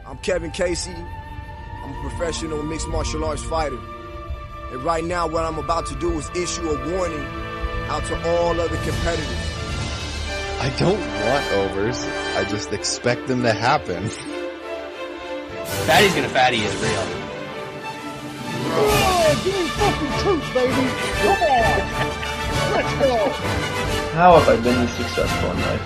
I'm Kevin Casey. I'm a professional mixed martial arts fighter. And right now, what I'm about to do is issue a warning out to all other competitors. I don't want overs. I just expect them to happen. Fatty's gonna fatty is real. Oh, give me fucking truth, baby! Come on! Let's go! How have I been this successful in life?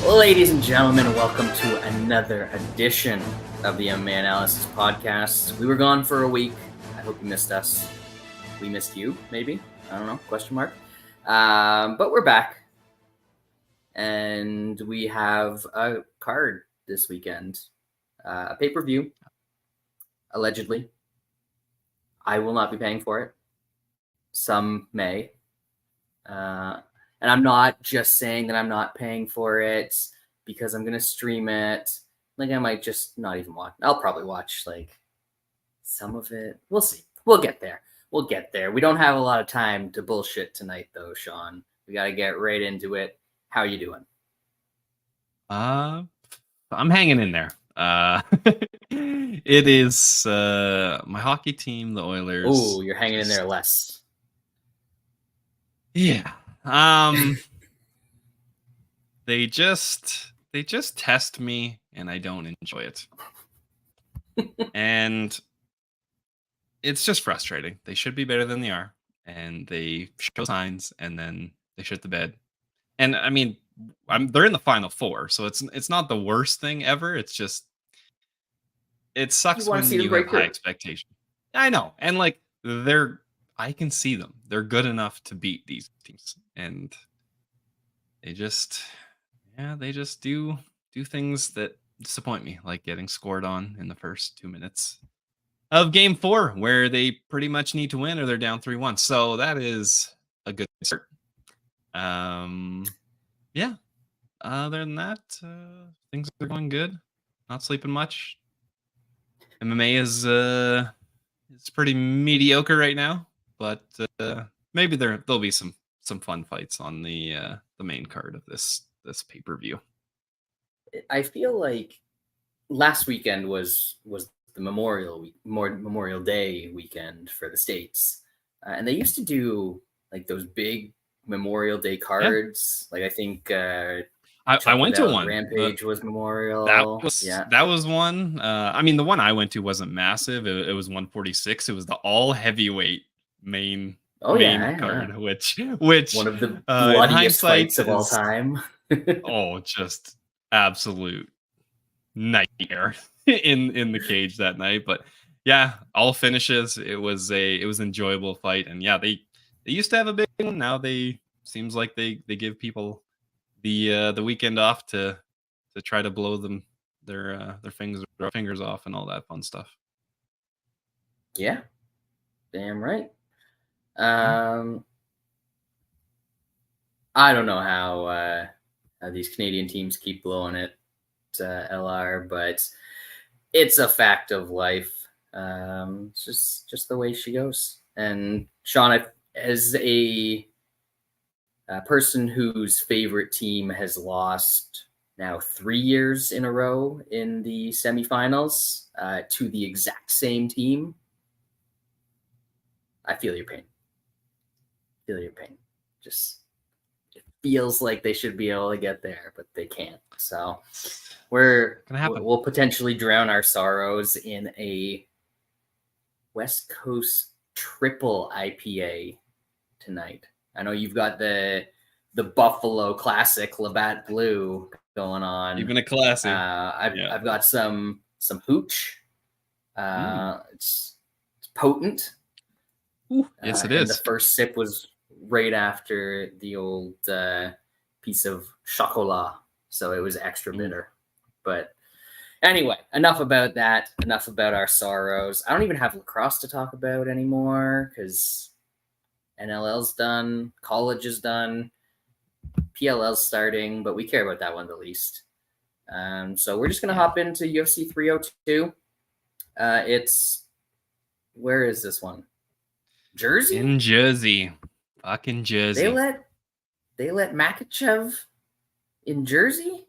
Ladies and gentlemen, welcome to another edition of the MMA Analysis Podcast. We were gone for a week. I hope you missed us. We missed you, maybe. I don't know, question mark. But we're back. And we have a card this weekend. A pay-per-view, allegedly. I will not be paying for it. Some may. And I'm not just saying that I'm not paying for it because I'm going to stream it. Like, I might just not even watch. I'll probably watch, like, some of it. We'll see. We'll get there. We'll get there. We don't have a lot of time to bullshit tonight, though, Shaun. We got to get right into it. How you doing? I'm hanging in there. It is my hockey team, the Oilers. Oh, you're hanging in there less. Yeah. They just test me and I don't enjoy it. And it's just frustrating. They should be better than they are. And they show signs and then they shit the bed. And I mean, they're in the Final Four, so it's not the worst thing ever. It's just it sucks when you have high expectations. I know. And like I can see them. They're good enough to beat these teams. And they just do things that disappoint me, like getting scored on in the first 2 minutes of game 4, where they pretty much need to win or they're down 3-1. So that is a good start. Yeah. Other than that, things are going good. Not sleeping much. MMA is it's pretty mediocre right now, but maybe there'll be some fun fights on the main card of this pay-per-view. I feel like last weekend was the Memorial Day weekend for the States, and they used to do like those big Memorial Day cards. Yeah. Like I think I went to one. Rampage was Memorial. That was one. I mean, the one I went to wasn't massive. It was 146. It was the all heavyweight main card, which one of the bloodiest fights of all time. Oh, just absolute nightmare in the cage that night. But yeah, all finishes. It was an enjoyable fight, and yeah, they used to have a big one. Now seems like they give people the weekend off to try to blow their fingers off and all that fun stuff. Yeah, damn right. I don't know how these Canadian teams keep blowing it, LR, but it's a fact of life. It's just the way she goes. And Shaun, as a person whose favorite team has lost now 3 years in a row in the semifinals to the exact same team, I feel your pain. Just it feels like they should be able to get there, but they can't. So we'll potentially drown our sorrows in a West Coast triple IPA tonight. I know you've got the Buffalo Classic Labatt Blue going on. Even a classic. I've got some hooch. It's potent. Yes, it is. And the first sip was right after the old piece of chocolat, so it was extra bitter. But anyway, enough about that. Enough about our sorrows. I don't even have lacrosse to talk about anymore because NLL's done, college is done, PLL's starting, but we care about that one the least. So we're just gonna hop into UFC 302. Where is this one? Jersey? In Jersey. Fucking Jersey. They let Makhachev in Jersey?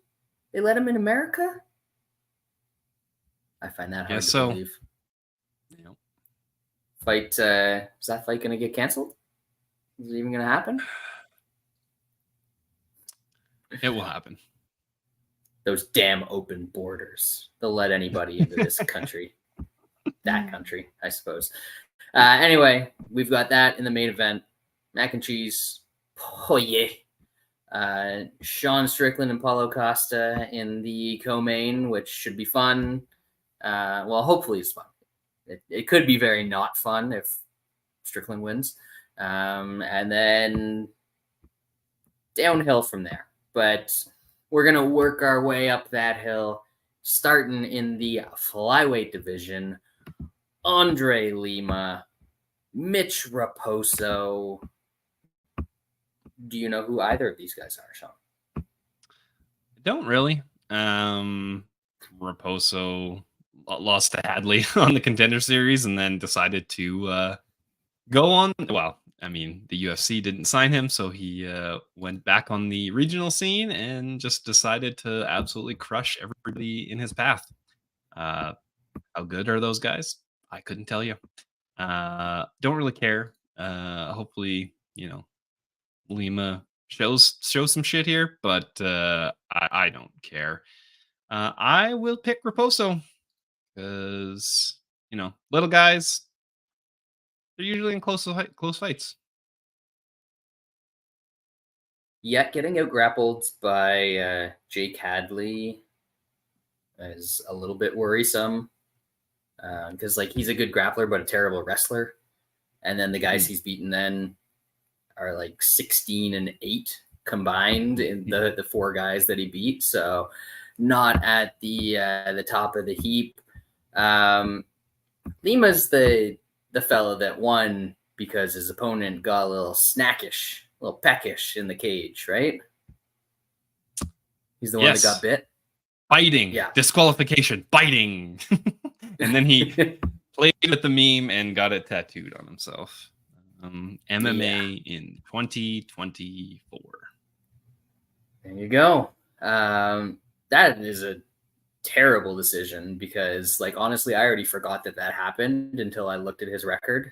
They let him in America? I find that hard Guess to so. believe. Yep. Fight, is that fight going to get canceled? Is it even going to happen? It will happen. Those damn open borders. They'll let anybody into this country. That country, I suppose. Anyway, we've got that in the main event. Mac and cheese. Poirier. Sean Strickland and Paulo Costa in the co-main, which should be fun. Well, hopefully it's fun. It could be very not fun if Strickland wins. And then downhill from there. But we're going to work our way up that hill, starting in the flyweight division. Andre Lima, Mitch Raposo. Do you know who either of these guys are, Sean? Don't really. Raposo lost to Hadley on the Contender Series and then decided to go on. Well, I mean, the UFC didn't sign him, so he went back on the regional scene and just decided to absolutely crush everybody in his path. How good are those guys? I couldn't tell you. Don't really care. Hopefully, Lima shows some shit here, but I don't care. I will pick Raposo because little guys, they're usually in close fights. Yet getting out grappled by Jake Hadley is a little bit worrisome because he's a good grappler but a terrible wrestler, and then the guys he's beaten then are 16-8 combined in the four guys that he beat, so not at the top of the heap. Lima's the fellow that won because his opponent got a little snackish, a little peckish in the cage, right? He's the one that got bit. Biting, disqualification, biting. And then he played with the meme and got it tattooed on himself. MMA in 2024. There you go. That is a terrible decision because, honestly, I already forgot that happened until I looked at his record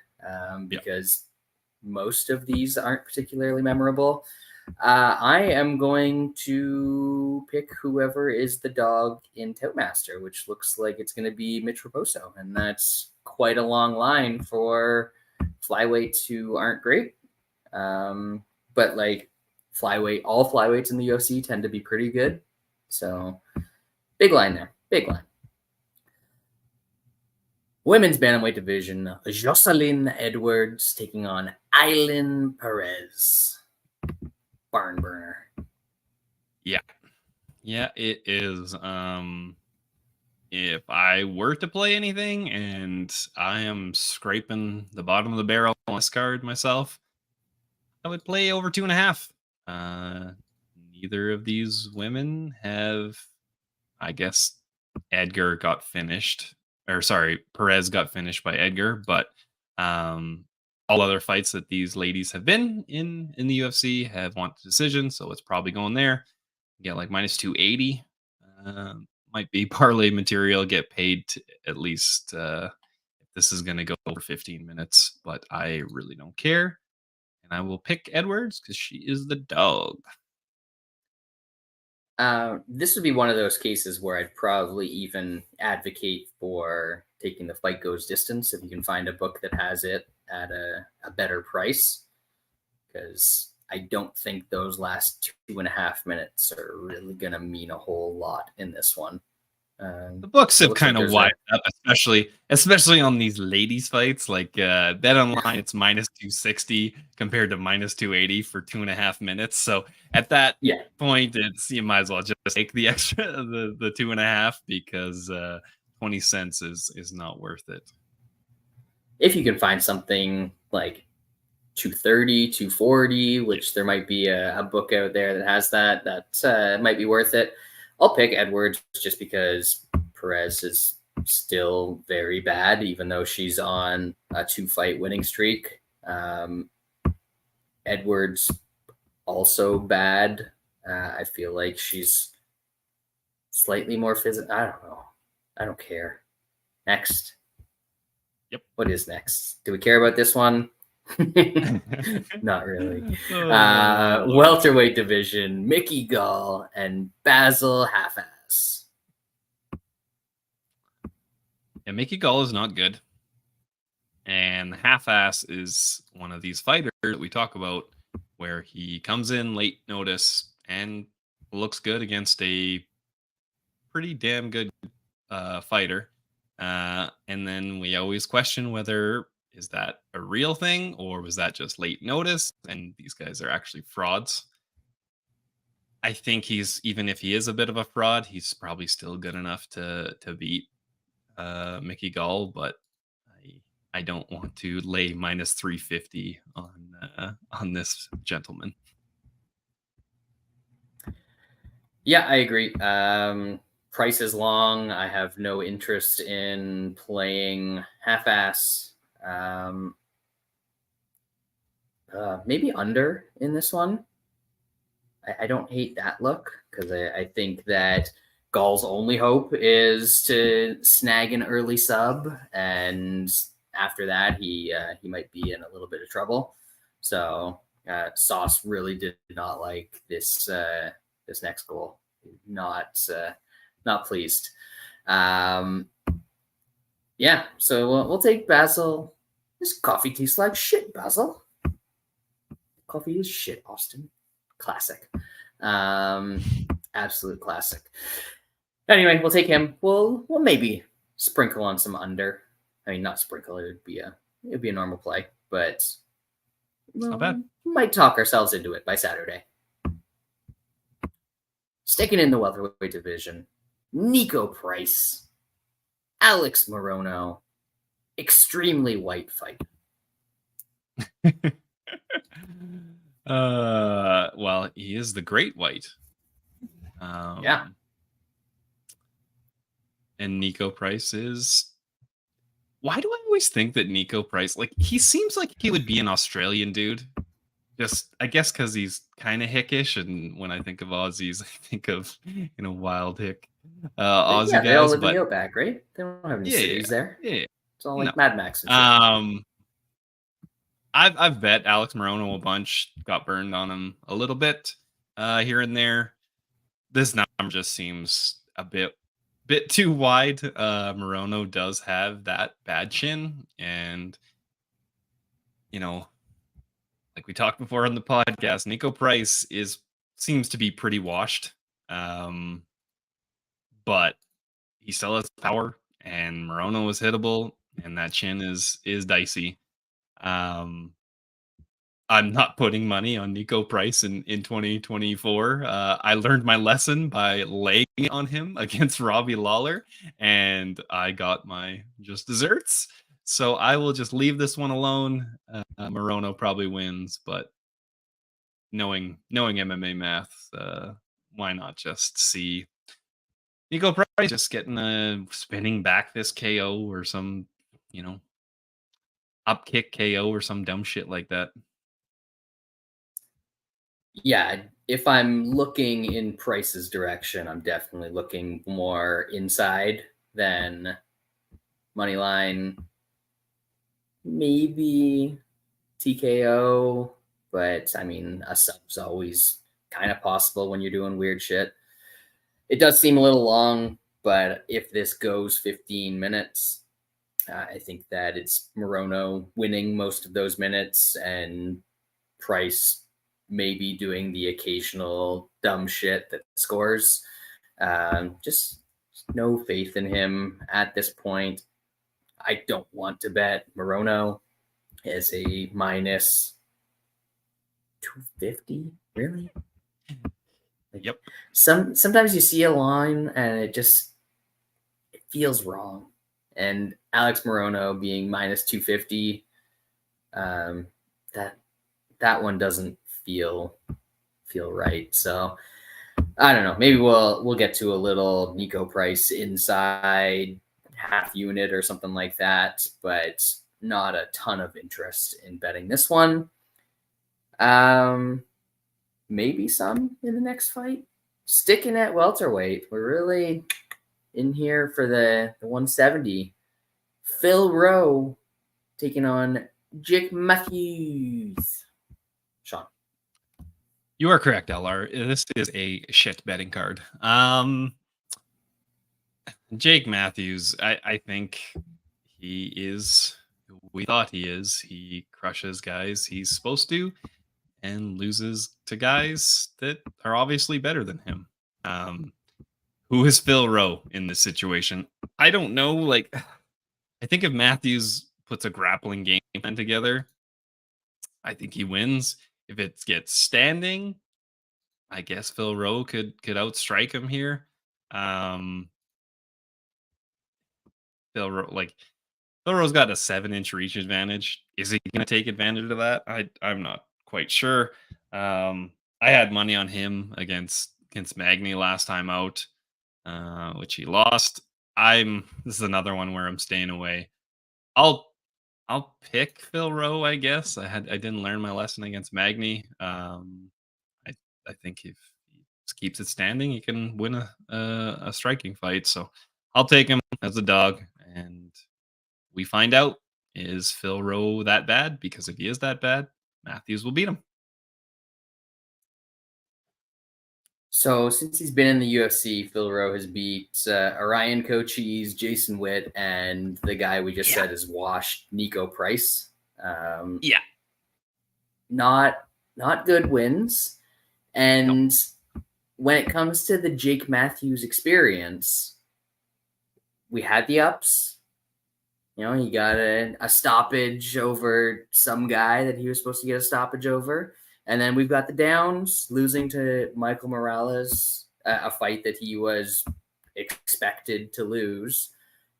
because most of these aren't particularly memorable. I am going to pick whoever is the dog in Toutmaster, which looks like it's going to be Mitch Raposo, and that's quite a long line for flyweights who aren't great. But all flyweights in the UFC tend to be pretty good. So big line there. Big line. Women's bantamweight division, Jocelyn Edwards taking on Aylin Perez. Barn burner. Yeah, it is. If I were to play anything and I am scraping the bottom of the barrel on this card myself, I would play over 2.5. Neither of these women have, I guess, Perez got finished by Edgar, but all other fights that these ladies have been in the UFC have won the decision, so it's probably going there. Get minus 280. Might be parlay material. Get paid to at least if this is going to go over 15 minutes, but I really don't care. And I will pick Edwards because she is the dog. This would be one of those cases where I'd probably even advocate for taking the fight goes distance if you can find a book that has it at a better price, because I don't think those last 2.5 minutes are really going to mean a whole lot in this one. The books have kind of widened up, especially on these ladies fights. Bet online, it's minus 260 compared to minus 280 for 2.5 minutes. So at that point, you might as well just take the extra the 2.5 because 20 cents is not worth it. If you can find something like 230, 240, which there might be a book out there that has that might be worth it. I'll pick Edwards just because Perez is still very bad, even though she's on a 2-fight winning streak. Edwards also bad. I feel like she's slightly more physical. I don't know. I don't care. Next. Yep. What is next? Do we care about this one? Not really. Oh. Welterweight division, Mickey Gall and Basil Half-Ass. Yeah, Mickey Gall is not good. And Half-Ass is one of these fighters that we talk about where he comes in late notice and looks good against a pretty damn good fighter. And then we always question whether is that a real thing or was that just late notice and these guys are actually frauds. I think he's, even if he is a bit of a fraud, he's probably still good enough to beat Mickey Gall, but I don't want to lay minus 350 on this gentleman. Yeah, I agree. Price is long. I have no interest in playing Half-Ass. Maybe under in this one. I don't hate that look because I think that Gall's only hope is to snag an early sub, and after that he might be in a little bit of trouble. So Sauce really did not like this next goal. Not pleased. Yeah, so we'll take Basil. This coffee tastes like shit, Basil. Coffee is shit, Austin. Classic. Absolute classic. Anyway, we'll take him. We'll maybe sprinkle on some under. I mean, not sprinkle. It'd be a normal play, but not bad. We might talk ourselves into it by Saturday. Sticking in the welterweight division, Nico Price, Alex Morono, extremely white fight. Well, he is the great white. Yeah. And Nico Price is. Why do I always think that Nico Price, like, he seems like he would be an Australian dude? Just, I guess, because he's kind of hickish, and when I think of Aussies, I think of wild hick Aussie guys. They all live in the outback, right? They don't have any cities there. Yeah, it's all like Mad Max. And shit. I've bet Alex Morono a bunch. Got burned on him a little bit here and there. This number just seems a bit too wide. Morono does have that bad chin, and like we talked before on the podcast, Nico Price seems to be pretty washed. But he still has power, and Morono is hittable, and that chin is dicey. I'm not putting money on Nico Price in 2024. I learned my lesson by laying on him against Robbie Lawler, and I got my just desserts. So I will just leave this one alone. Morono probably wins, but knowing MMA math, why not just see Nico Price just getting a spinning back fist KO or some, up kick KO or some dumb shit like that. Yeah, if I'm looking in Price's direction, I'm definitely looking more inside than money line. Maybe TKO, but I mean, a sub's always kind of possible when you're doing weird shit. It does seem a little long, but if this goes 15 minutes, I think that it's Morono winning most of those minutes and Price maybe doing the occasional dumb shit that scores. Just no faith in him at this point. I don't want to bet Morono as a minus 250. Really? Yep. Sometimes you see a line and it feels wrong. And Alex Morono being minus 250, that one doesn't feel right. So I don't know. Maybe we'll get to a little Nico Price inside half unit or something like that, but not a ton of interest in betting this one. Maybe some in the next fight. Sticking at welterweight, we're really in here for the 170 Phil Rowe taking on Jake Matthews. Shaun. You are correct, LR. This is a shit betting card. Jake Matthews, I think he is who we thought he is. He crushes guys he's supposed to and loses to guys that are obviously better than him. Who is Phil Rowe in this situation? I don't know. Like, I think if Matthews puts a grappling game plan together, I think he wins. If it gets standing, I guess Phil Rowe could outstrike him here. Phil Rowe's got a 7-inch reach advantage. Is he going to take advantage of that? I'm not quite sure. I had money on him against Magny last time out, which he lost. This is another one where I'm staying away. I'll pick Phil Rowe, I guess. I didn't learn my lesson against Magny. I think if he just keeps it standing, he can win a striking fight. So I'll take him as a dog, and we find out, is Phil Rowe that bad? Because if he is that bad, Matthews will beat him. So since he's been in the UFC, Phil Rowe has beat Orion Cochise, Jason Witt, and the guy we just said is washed, Nico Price. Not good wins. And when it comes to the Jake Matthews experience, we had the ups. You know, he got a stoppage over some guy that he was supposed to get a stoppage over. And then we've got the downs, losing to Michael Morales, a fight that he was expected to lose.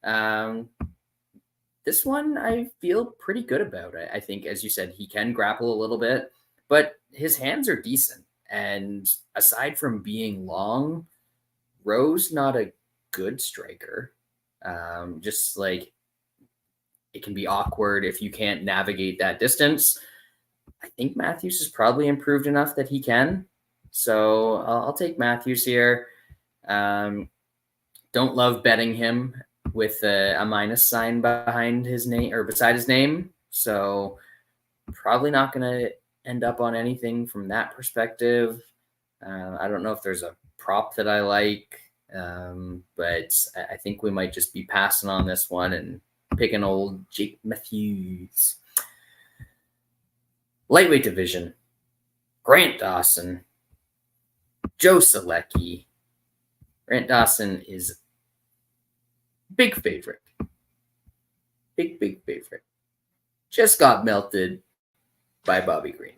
This one I feel pretty good about. I think, as you said, he can grapple a little bit, but his hands are decent. And aside from being long, Rowe's not a good striker. Just like it can be awkward if you can't navigate that distance. I think Matthews is probably improved enough that he can. So I'll take Matthews here. Don't love betting him with a minus sign behind his name or beside his name. So probably not going to end up on anything from that perspective. I don't know if there's a prop that I like, but I think we might just be passing on this one and picking old Jake Matthews. Lightweight division, Grant Dawson, Joe Selecki. Grant Dawson is big favorite. Big favorite. Just got melted by Bobby Green.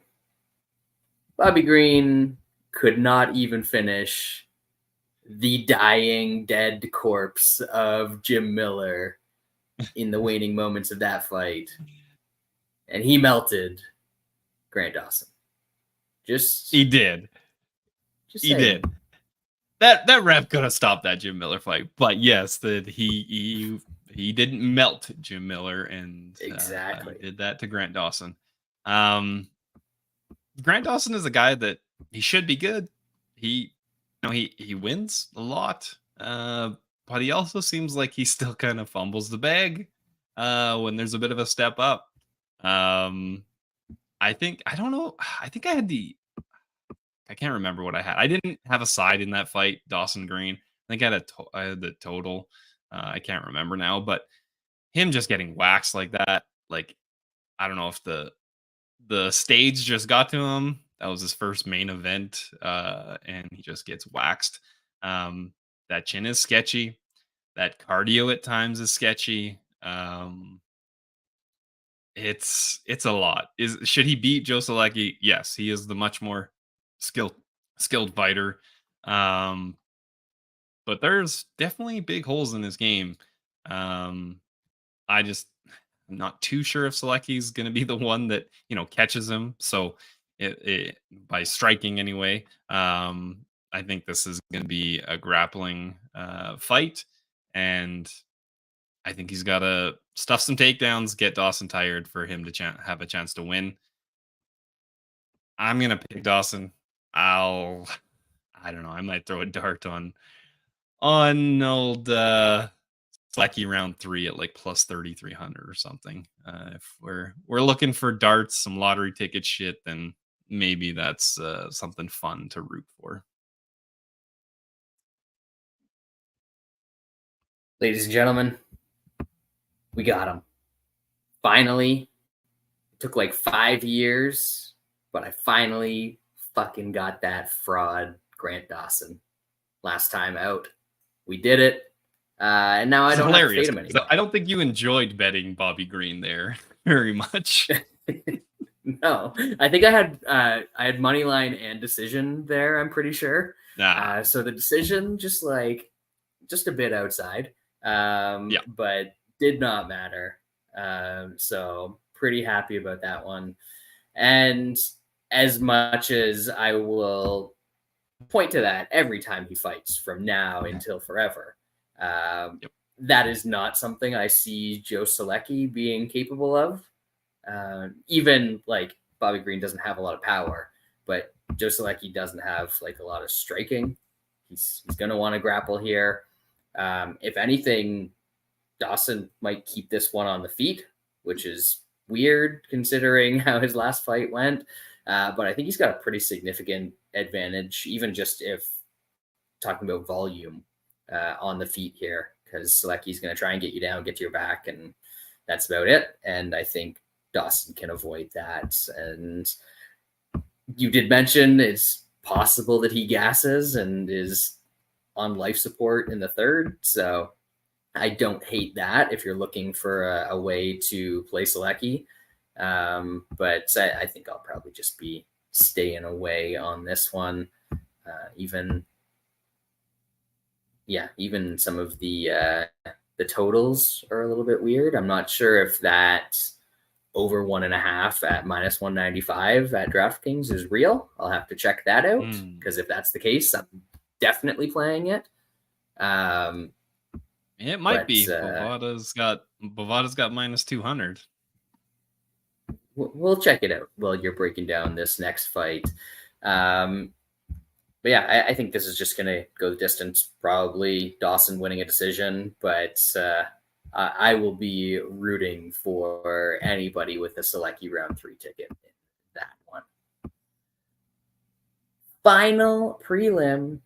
Bobby Green could not even finish the dying, dead corpse of Jim Miller in the waning moments of that fight. And he melted Grant Dawson. He did. That ref could have stopped that Jim Miller fight, but yes, that he didn't melt Jim Miller, and exactly did that to Grant Dawson. Grant Dawson is a guy that he should be good. He wins a lot, but he also seems like he still kind of fumbles the bag when there's a bit of a step up. I think I can't remember what I had. I didn't have a side in that fight, Dawson Green. I think I had the total. I can't remember now, but him just getting waxed like that, like I don't know if the stage just got to him. That was his first main event, and he just gets waxed. That chin is sketchy. That cardio at times is sketchy. It's a lot. Should he beat Joe Selecki? Yes, he is the much more skilled fighter. But there's definitely big holes in his game. I'm not too sure if Selecki's going to be the one that catches him. So by striking anyway, I think this is going to be a grappling fight, and I think he's got to stuff some takedowns, get Dawson tired for him to have a chance to win. I'm going to pick Dawson. I don't know. I might throw a dart on old Selecki round 3 at like plus 3,300 or something. If we're looking for darts, some lottery ticket shit, then maybe that's something fun to root for. Ladies and gentlemen, we got him. Finally. It took like 5 years, but I finally fucking got that fraud Grant Dawson last time out. We did it. And now I don't have to fade him anymore. I don't think you enjoyed betting Bobby Green there very much. No, I think I had money line and decision there. I'm pretty sure. Nah. So the decision just a bit outside, but did not matter. So pretty happy about that one. And as much as I will point to that every time he fights from now until forever, that is not something I see Joe Selecki being capable of. Even like Bobby Green doesn't have a lot of power, but Joe Selecki doesn't have like a lot of striking. He's going to want to grapple here. If anything, Dawson might keep this one on the feet, which is weird considering how his last fight went. But I think he's got a pretty significant advantage, even just if talking about volume on the feet here, because Selecki's going to try and get you down, get to your back, and that's about it. And I think Dawson can avoid that. And you did mention it's possible that he gasses and is on life support in the third. So I don't hate that if you're looking for a way to play Selecki. But I think I'll probably just be staying away on this one. Even some of the totals are a little bit weird. I'm not sure if that over 1.5 at minus 195 at DraftKings is real. I'll have to check that out, because if that's the case, I'm definitely playing it. It might be. Bovada's got minus 200. We'll check it out while you're breaking down this next fight. But yeah, I think this is just going to go the distance. Probably Dawson winning a decision, but I will be rooting for anybody with a Selecki round 3 ticket in that one. Final prelim,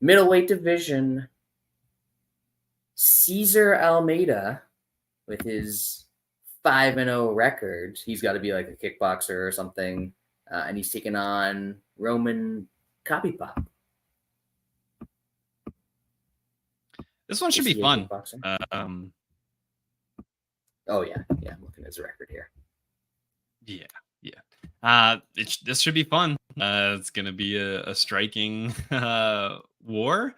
middleweight division. Cesar Almeida, with his 5-0 record, he's got to be like a kickboxer or something, and he's taking on Roman Kopipop. This one should be fun. Oh yeah, I'm looking at his record here. Yeah. This should be fun. It's gonna be a striking war.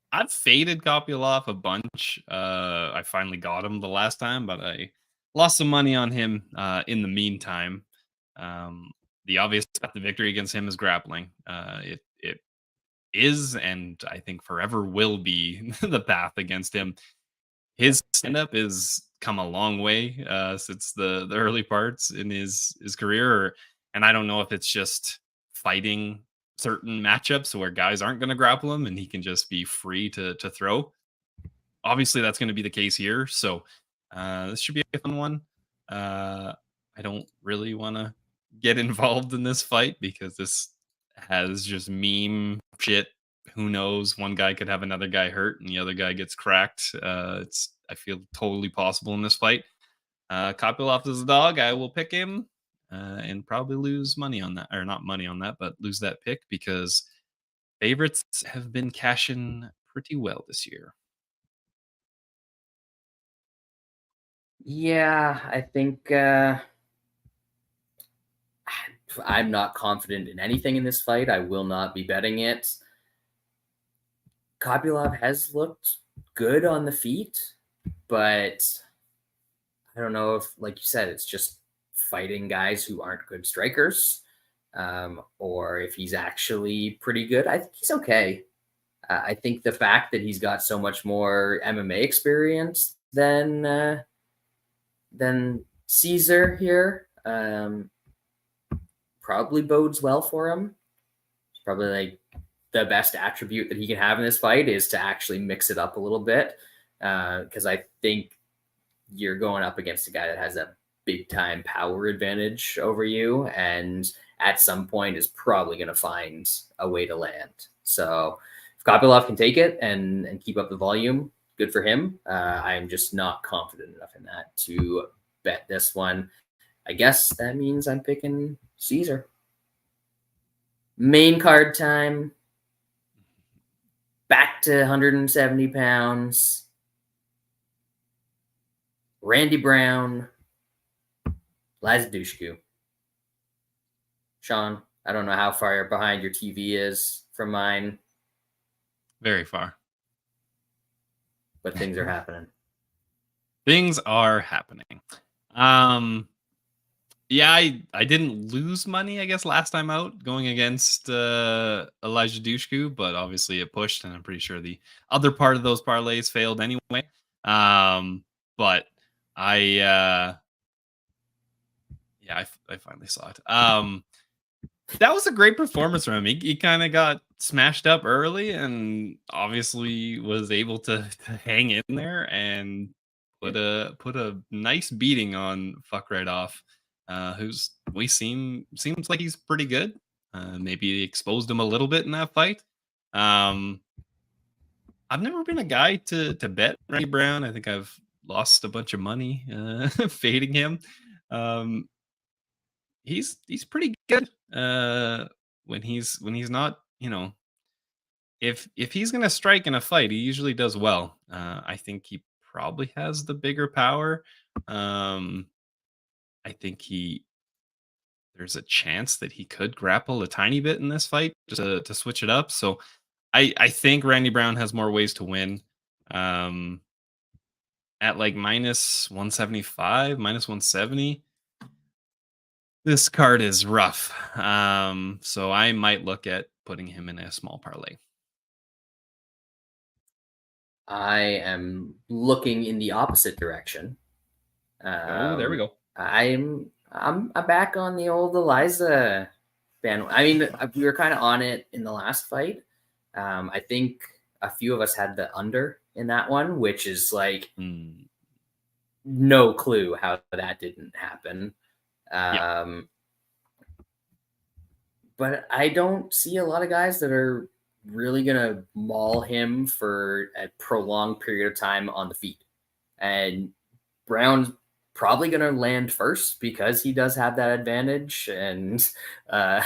I've faded Kopylov a bunch. I finally got him the last time, but I lost some money on him in the meantime. The obvious path to victory against him is grappling. It is, and I think forever will be, the path against him. His stand-up is come a long way since the early parts in his career, and I don't know if it's just fighting certain matchups where guys aren't going to grapple him and he can just be free to throw. Obviously, that's going to be the case here, so this should be a fun one. I don't really want to get involved in this fight because this has just meme shit. Who knows? One guy could have another guy hurt and the other guy gets cracked. I feel totally possible in this fight. Kopylov is a dog. I will pick him and probably lose money on that, or not money on that, but lose that pick because favorites have been cashing pretty well this year. Yeah, I think I'm not confident in anything in this fight. I will not be betting it. Kopylov has looked good on the feet, but I don't know if, like you said, it's just fighting guys who aren't good strikers, or if he's actually pretty good. I think he's okay. I think the fact that he's got so much more MMA experience than Cesar here probably bodes well for him. He's probably like the best attribute that he can have in this fight is to actually mix it up a little bit. Because I think you're going up against a guy that has a big time power advantage over you, and at some point is probably going to find a way to land. So if Kopylov can take it and keep up the volume, good for him. I'm just not confident enough in that to bet this one. I guess that means I'm picking Caesar. Main card time. Back to 170 pounds. Randy Brown, Lazadushku. Shaun, I don't know how far behind your TV is from mine. Very far. But things are happening. Things are happening. Yeah, I didn't lose money, I guess, last time out going against Elijah Dushku, but obviously it pushed, and I'm pretty sure the other part of those parlays failed anyway. But I finally saw it. That was a great performance from him. He kind of got smashed up early and obviously was able to hang in there and put a nice beating on Fuck Right Off, seems like he's pretty good. Maybe exposed him a little bit in that fight. I've never been a guy to bet Randy Brown. I think I've lost a bunch of money fading him. He's pretty good when he's not, if he's gonna strike in a fight, he usually does well. I think he probably has the bigger power. I think there's a chance that he could grapple a tiny bit in this fight just to switch it up. So I think Randy Brown has more ways to win. At like minus 175, minus 170. This card is rough. So I might look at putting him in a small parlay. I am looking in the opposite direction. There we go. I'm back on the old Eliza fan. I mean, we were kind of on it in the last fight. I think a few of us had the under in that one, which is like no clue how that didn't happen. But I don't see a lot of guys that are really going to maul him for a prolonged period of time on the feet. And Brown's probably going to land first because he does have that advantage. And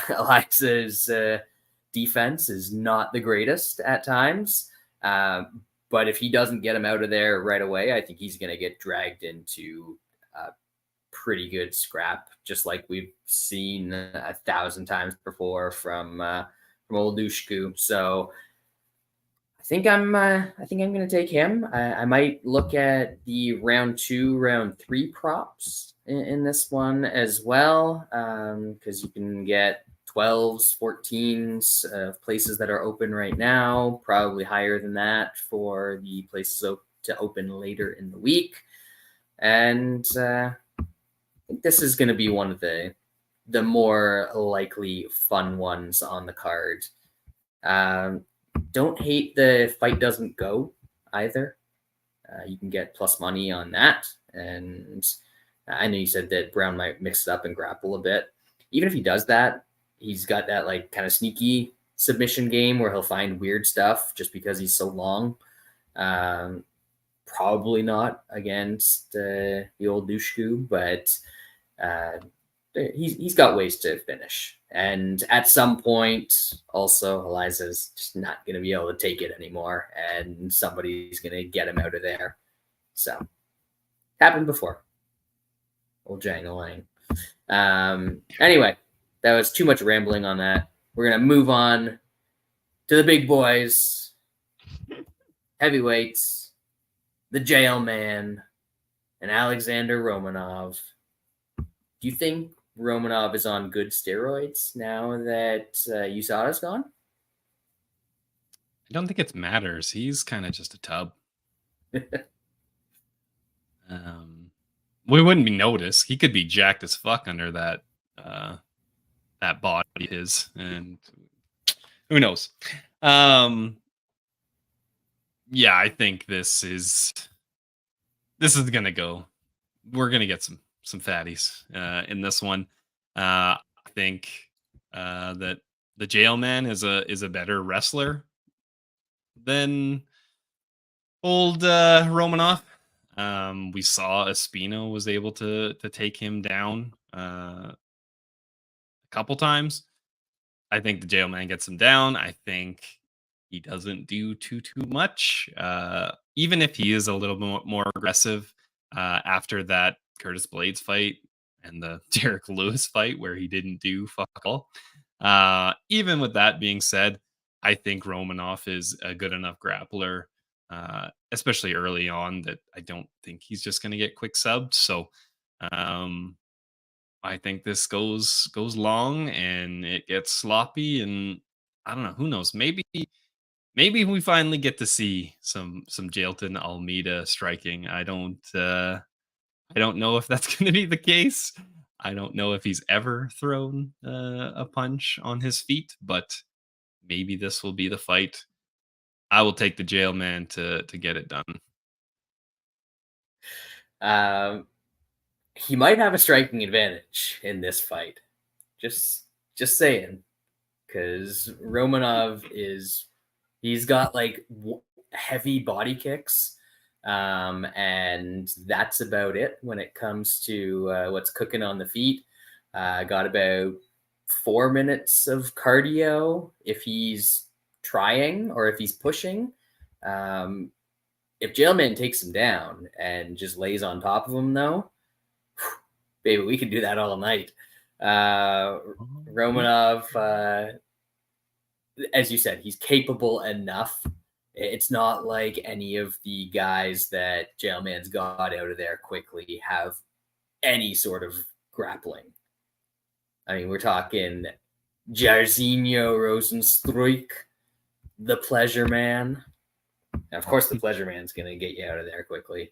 Eliza's defense is not the greatest at times. But if he doesn't get him out of there right away, I think he's going to get dragged into a pretty good scrap, just like we've seen 1,000 times before from old Dushku. So I think I'm going to take him. I might look at the round 2, round 3 props in this one as well, because you can get 12s, 14s, places that are open right now, probably higher than that for the places to open later in the week. And I think this is going to be one of the more likely fun ones on the card. Don't hate the fight doesn't go either. You can get plus money on that. And I know you said that Brown might mix it up and grapple a bit. Even if he does that, he's got that like kind of sneaky submission game where he'll find weird stuff just because he's so long. Probably not against the old Dushku, but he's got ways to finish. And at some point, also, Eliza's just not going to be able to take it anymore, and somebody's going to get him out of there. So, happened before. Old Jangalang. Anyway, that was too much rambling on that. We're going to move on to the big boys, heavyweights, the jail man, and Alexander Romanov. Do you think Romanov is on good steroids now that USADA's gone? I don't think it matters. He's kind of just a tub. We wouldn't be noticed. He could be jacked as fuck under that body of his, and who knows? Yeah, I think this is gonna go. We're gonna get some fatties in this one. I think that the jailman is a better wrestler than old Romanov. We saw Espino was able to take him down a couple times. I think the jailman gets him down. I think he doesn't do too much. Even if he is a little more aggressive after that Curtis Blades fight and the Derek Lewis fight where he didn't do fuck all. Even with that being said, I think Romanov is a good enough grappler, especially early on, that I don't think he's just going to get quick subbed. So I think this goes long and it gets sloppy, and I don't know, who knows, maybe we finally get to see some Jailton Almeida striking. I don't know if that's going to be the case. I don't know if he's ever thrown a punch on his feet, but maybe this will be the fight. I will take the jailman to get it done. He might have a striking advantage in this fight. Just saying, because Romanov he's got like heavy body kicks, and that's about it when it comes to what's cooking on the feet. Got about 4 minutes of cardio if he's trying or if he's pushing. If Jailman takes him down and just lays on top of him, though, baby, we can do that all night. Romanov, as you said, he's capable enough. It's not like any of the guys that Jailman's got out of there quickly have any sort of grappling. I mean, we're talking Jairzinho Rosenstruik, the Pleasure Man. And of course, the Pleasure Man's going to get you out of there quickly.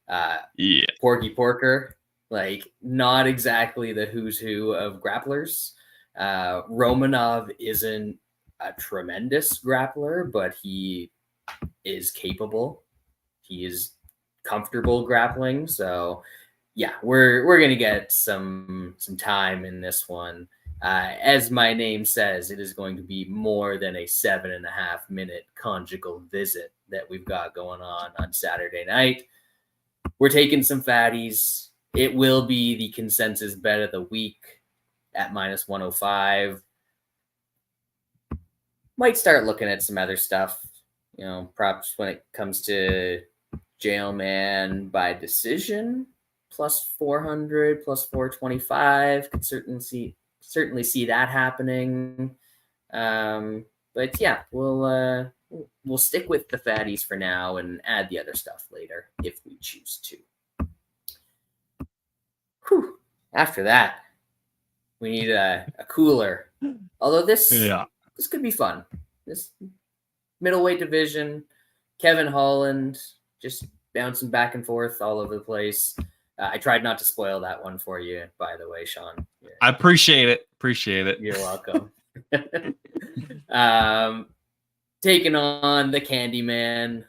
Yeah. Porky Porker, like not exactly the who's who of grapplers. Romanov isn't a tremendous grappler, but he is capable. He is comfortable grappling. So yeah, we're gonna get some time in this one. As my name says, it is going to be more than a 7.5 minute conjugal visit that we've got going on Saturday night. We're taking some fatties. It will be the consensus bet of the week at -105. Might start looking at some other stuff, perhaps when it comes to Jailman by decision, +400, +425. Could certainly see that happening. But yeah, we'll stick with the fatties for now and add the other stuff later if we choose to. Whew. After that, we need a cooler. Although this could be fun. This middleweight division, Kevin Holland just bouncing back and forth all over the place. I tried not to spoil that one for you, by the way, Shaun. I appreciate it. You're welcome. Taking on the Candyman,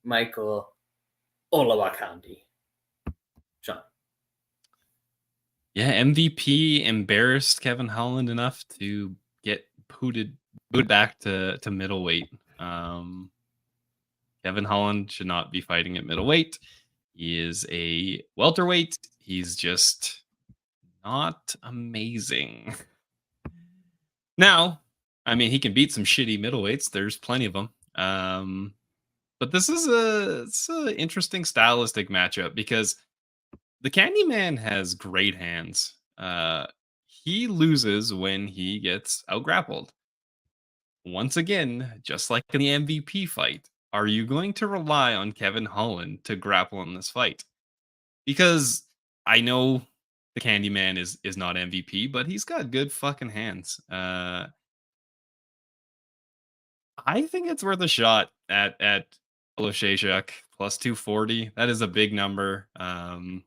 Michael Olawakandi. Shaun. Yeah, MVP embarrassed Kevin Holland enough to get booted back to middleweight. Kevin Holland should not be fighting at middleweight. He is a welterweight. He's just not amazing. Now, I mean, he can beat some shitty middleweights. There's plenty of them. But this is an interesting stylistic matchup because the Candyman has great hands. He loses when he gets outgrappled. Once again, just like in the MVP fight, are you going to rely on Kevin Holland to grapple in this fight? Because I know the Candyman is not MVP, but he's got good fucking hands. I think it's worth a shot at Olashaychuk +240. That is a big number. Holland's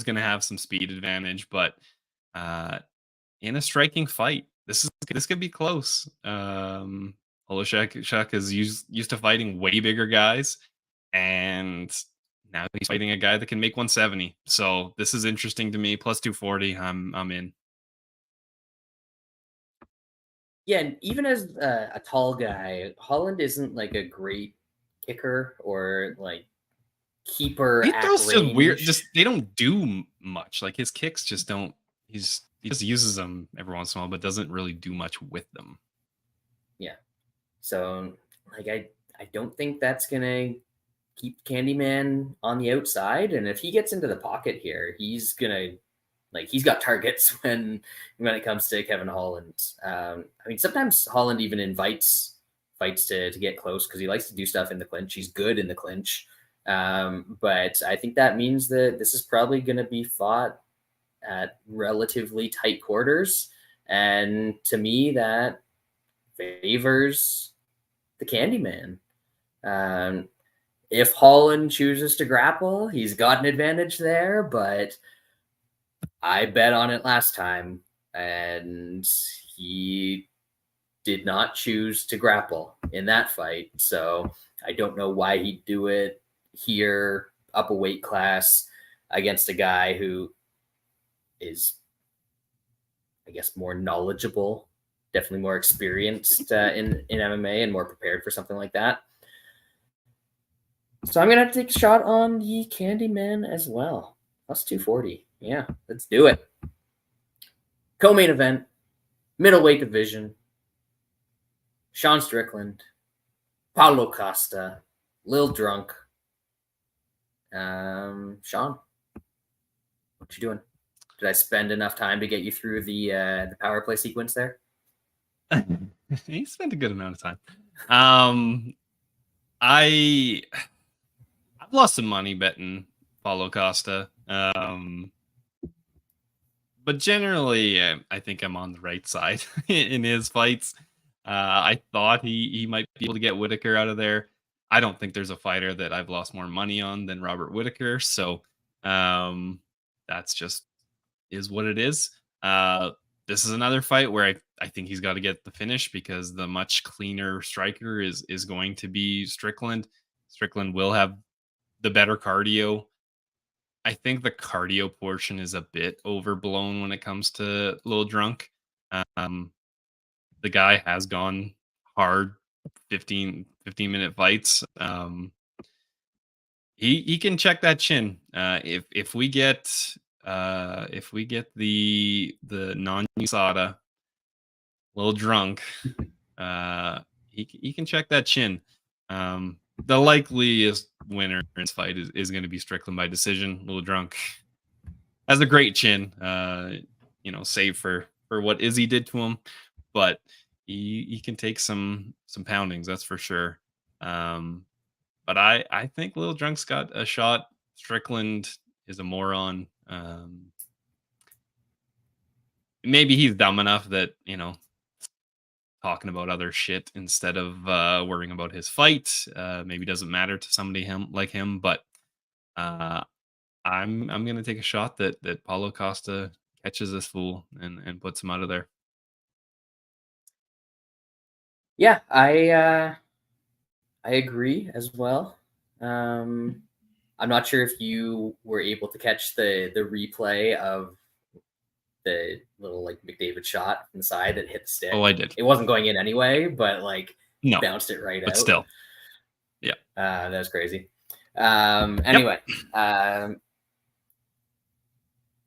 going to have some speed advantage, but in a striking fight, this could be close. Olushek is used to fighting way bigger guys, and now he's fighting a guy that can make 170. So this is interesting to me. Plus 240, I'm in. Yeah, and even as a tall guy, Holland isn't like a great kicker or like keeper He at throws range. just weird. Just they don't do much. Like his kicks just don't. He just uses them every once in a while, but doesn't really do much with them. Yeah. So like I don't think that's gonna keep Candyman on the outside. And if he gets into the pocket here, he's gonna he's got targets when it comes to Kevin Holland. I mean, sometimes Holland even invites fights to get close because he likes to do stuff in the clinch. He's good in the clinch. But I think that means that this is probably going to be fought at relatively tight quarters. And to me, that favors the Candyman. If Holland chooses to grapple, he's got an advantage there, but I bet on it last time, and he did not choose to grapple in that fight. So I don't know why he'd do it here, up a weight class, against a guy who is, I guess, more knowledgeable, definitely more experienced in MMA and more prepared for something like that. So I'm going to have to take a shot on the Candyman as well. Plus 240. Yeah, let's do it. Co-main event, middleweight division. Sean Strickland, Paulo Costa, Lil Drunk. Sean, what you doing? Did I spend enough time to get you through the power play sequence there? He spent a good amount of time. I've lost some money betting Paulo Costa. But generally, I think I'm on the right side in his fights. I thought he might be able to get Whitaker out of there. I don't think there's a fighter that I've lost more money on than Robert Whitaker. So that's just is what it is. This is another fight where I think he's got to get the finish because the much cleaner striker is going to be Strickland. Strickland will have the better cardio. I think the cardio portion is a bit overblown when it comes to Lil Drunk. The guy has gone hard 15-minute fights. He can check that chin. If we get the non-USADA Lil Drunk, he can check that chin. The likeliest winner in this fight is going to be Strickland by decision. Lil Drunk has a great chin, save for what Izzy did to him, but he can take some poundings, that's for sure. But I think Lil Drunk's got a shot. Strickland is a moron. Maybe he's dumb enough that, talking about other shit instead of worrying about his fight maybe doesn't matter to somebody like him, but I'm gonna take a shot that Paulo Costa catches this fool and puts him out of there. Yeah, I agree as well. I'm not sure if you were able to catch the replay of the little McDavid shot inside that hit the stick. Oh, I did. It wasn't going in anyway, but no, bounced it right out. But still, yeah, that was crazy. Anyway,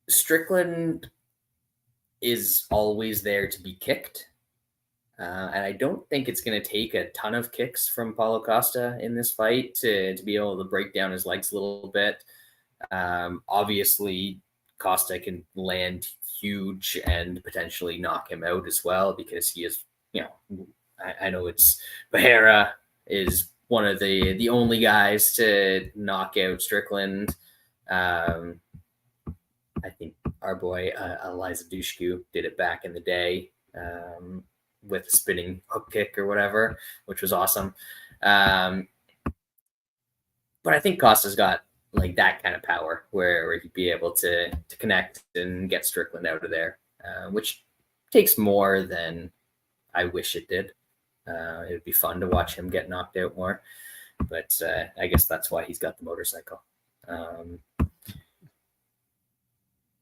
Strickland is always there to be kicked. And I don't think it's going to take a ton of kicks from Paulo Costa in this fight to be able to break down his legs a little bit. Obviously, Costa can land huge and potentially knock him out as well because he is, I know it's Bahera is one of the only guys to knock out Strickland. I think our boy Eliza Dushku did it back in the day. With a spinning hook kick or whatever, which was awesome. But I think Costa's got that kind of power where he'd be able to connect and get Strickland out of there, which takes more than I wish it did. It would be fun to watch him get knocked out more, but I guess that's why he's got the motorcycle.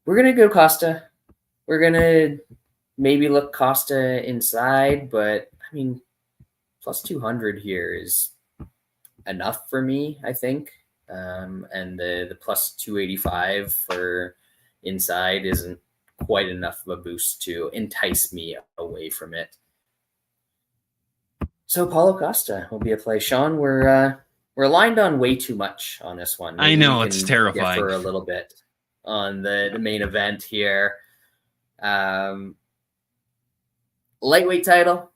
We're going to go Costa. We're going to maybe look Costa inside, but I mean, plus 200 here is enough for me, I think. And the plus 285 for inside isn't quite enough of a boost to entice me away from it. So Paulo Costa will be a play. Shaun, we're aligned on way too much on this one. Maybe I know, it's terrifying. For a little bit on the main event here. Lightweight title,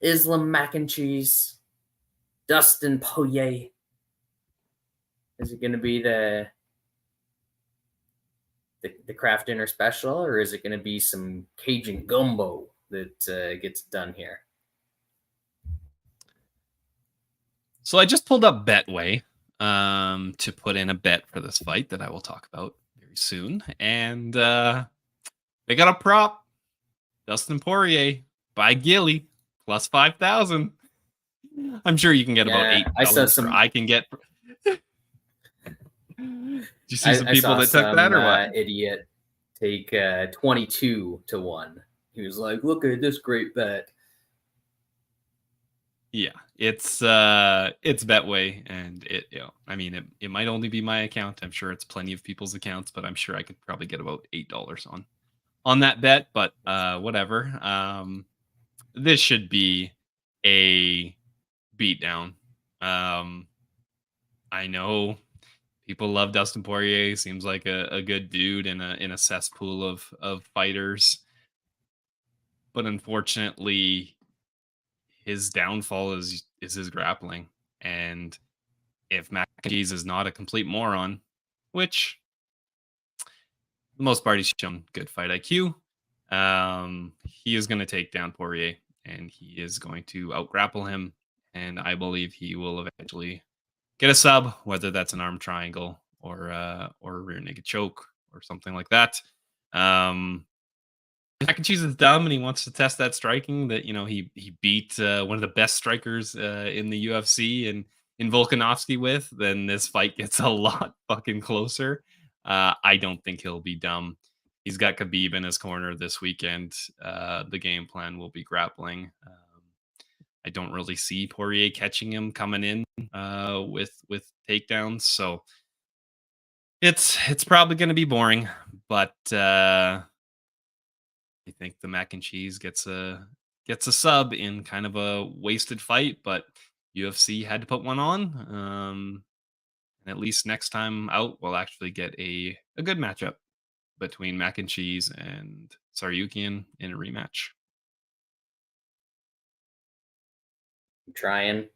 Islam Mac and Cheese, Dustin Poirier. Is it going to be the craft dinner special, or is it going to be some Cajun gumbo that gets done here? So I just pulled up Betway to put in a bet for this fight that I will talk about very soon. And they got a prop. Dustin Poirier by Gilly plus 5,000. I'm sure you can get about $8. I saw some. I can get. Did you see some people that took that or what? Idiot take 22 to 1. He was like, "Look at this great bet." Yeah, it's Betway, and it might only be my account. I'm sure it's plenty of people's accounts, but I'm sure I could probably get about $8 on that bet. But whatever. This should be a beatdown. I know people love Dustin Poirier. Seems like a good dude in a cesspool of fighters, but unfortunately, his downfall is his grappling. And if Makhachev is not a complete moron, which the most part he's shown good fight IQ, he is going to take down Poirier, and he is going to out-grapple him, and I believe he will eventually get a sub, whether that's an arm triangle or a rear naked choke or something like that. Makhachev is dumb and he wants to test that striking that, he beat one of the best strikers in the UFC and in Volkanovski with, then this fight gets a lot fucking closer. I don't think he'll be dumb. He's got Khabib in his corner this weekend. The game plan will be grappling. I don't really see Poirier catching him coming in with takedowns, so it's probably going to be boring, but I think the Mac and Cheese gets a sub in kind of a wasted fight, but UFC had to put one on. And at least next time out, we'll actually get a good matchup between Mac and Cheese and Saryukian in a rematch. I'm trying.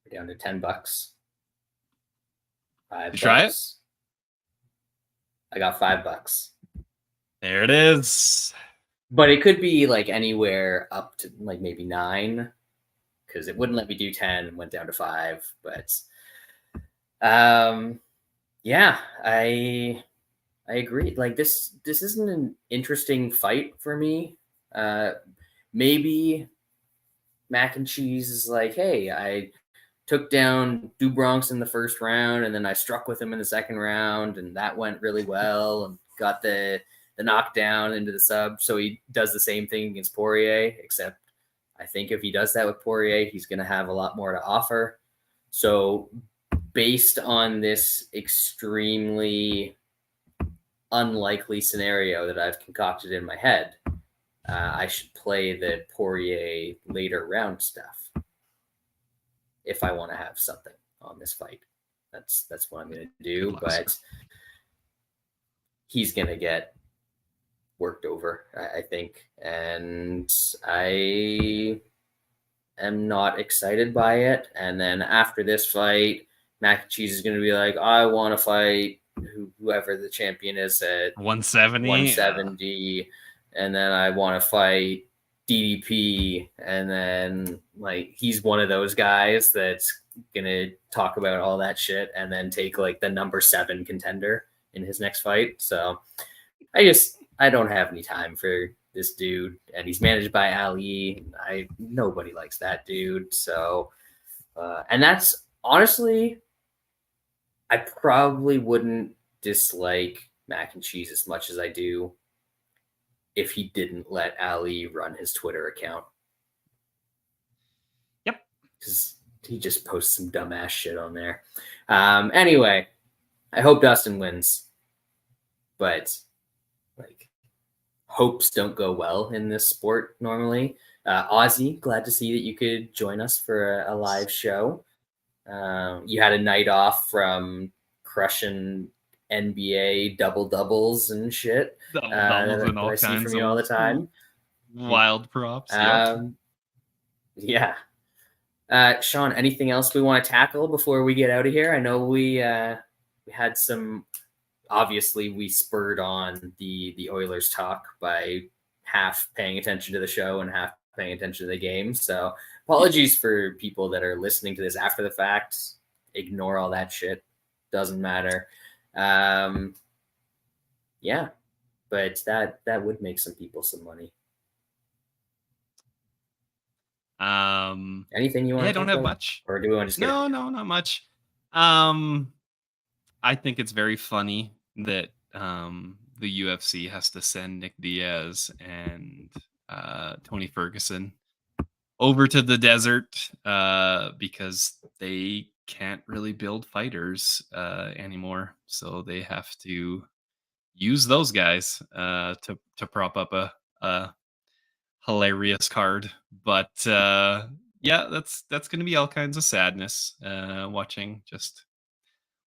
We're down to $10. $5. You try it? I got $5. There it is. But it could be like anywhere up to like maybe 9, because it wouldn't let me do 10 and went down to 5. But yeah, I agree. Like this isn't an interesting fight for me. Maybe Mac and Cheese is like, hey, I took down Bronx in the first round, and then I struck with him in the second round, and that went really well, and got the knockdown into the sub. So he does the same thing against Poirier, except I think if he does that with Poirier, he's going to have a lot more to offer. So based on this extremely unlikely scenario that I've concocted in my head, I should play the Poirier later round stuff if I want to have something on this fight. That's what I'm going to do, but he's going to get worked over, I think, and I am not excited by it. And then after this fight, Mac and Cheese is going to be like, I want to fight whoever the champion is at 170, and then I want to fight DDP, and then like he's one of those guys that's gonna talk about all that shit and then take like the number 7 contender in his next fight. So I just I don't have any time for this dude, and he's managed by Ali. Nobody likes that dude. So, and that's honestly, I probably wouldn't dislike Mac and Cheese as much as I do if he didn't let Ali run his Twitter account. Yep. Because he just posts some dumbass shit on there. Anyway, I hope Dustin wins. But, like, hopes don't go well in this sport normally. Ozzy, glad to see that you could join us for a live show. You had a night off from crushing NBA doubles and shit. Doubles and all I see kinds from you all the time. Wild props. Yep. Yeah. Shaun, anything else we want to tackle before we get out of here? I know we had some. Obviously, we spurred on the Oilers talk by half paying attention to the show and half paying attention to the game. So apologies for people that are listening to this after the fact. Ignore all that shit. Doesn't matter. Yeah, but that would make some people some money. Anything you want? Yeah, I don't have much. Or do we want to just get No, not much. I think it's very funny that the UFC has to send Nick Diaz and Tony Ferguson over to the desert because they can't really build fighters anymore. So they have to use those guys to prop up a hilarious card. But yeah, that's going to be all kinds of sadness watching just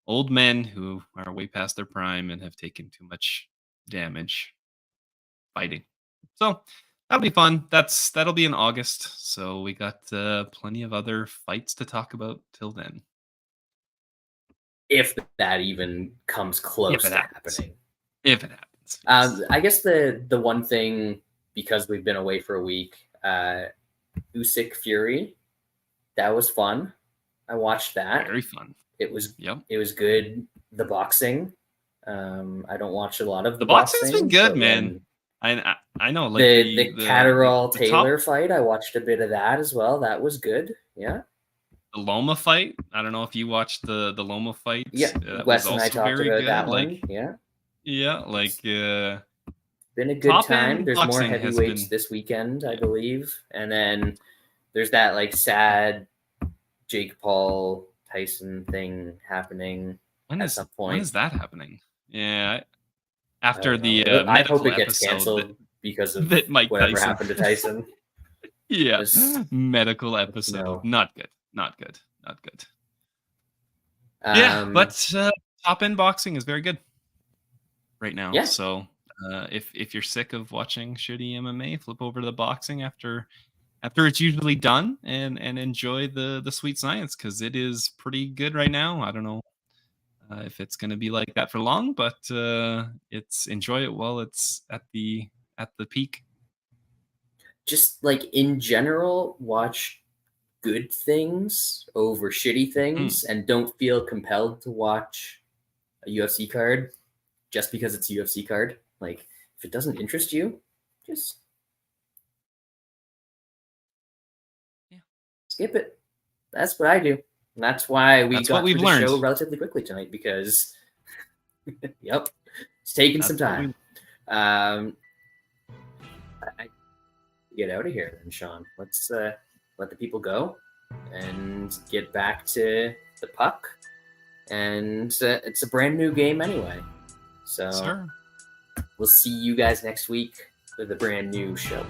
old men who are way past their prime and have taken too much damage fighting. So that'll be fun. That'll be in August. So we got plenty of other fights to talk about till then. If that even comes close to happening. If it happens. I guess the one thing, because we've been away for a week, Usyk Fury, that was fun. I watched that. Very fun. It was good. The boxing. I don't watch a lot of the boxing's been good, man. I know, like the Catterall Taylor fight. I watched a bit of that as well. That was good. Yeah. The Loma fight. I don't know if you watched the Loma fight. Yeah, Wes and I talked about that one. Yeah, like been a good time. There's more heavyweights this weekend, I believe, and then there's that like sad Jake Paul Tyson thing happening at some point. When is that happening? Yeah, after I hope it gets canceled because of whatever Tyson happened to Tyson. Yeah, medical episode. No. Not good. Yeah, but top end boxing is very good right now. Yeah. So if you're sick of watching shitty MMA, flip over to the boxing after it's usually done and enjoy the sweet science, because it is pretty good right now. I don't know if it's going to be like that for long, but enjoy it while it's at the peak. Just like in general, watch good things over shitty things and don't feel compelled to watch a UFC card just because it's a UFC card. Like, if it doesn't interest you, just skip it. That's what I do. And that's why we got through the show relatively quickly tonight, because it's taking some time. I get out of here then, Shaun. Let's let the people go and get back to the puck. And it's a brand new game anyway. So we'll see you guys next week with a brand new show.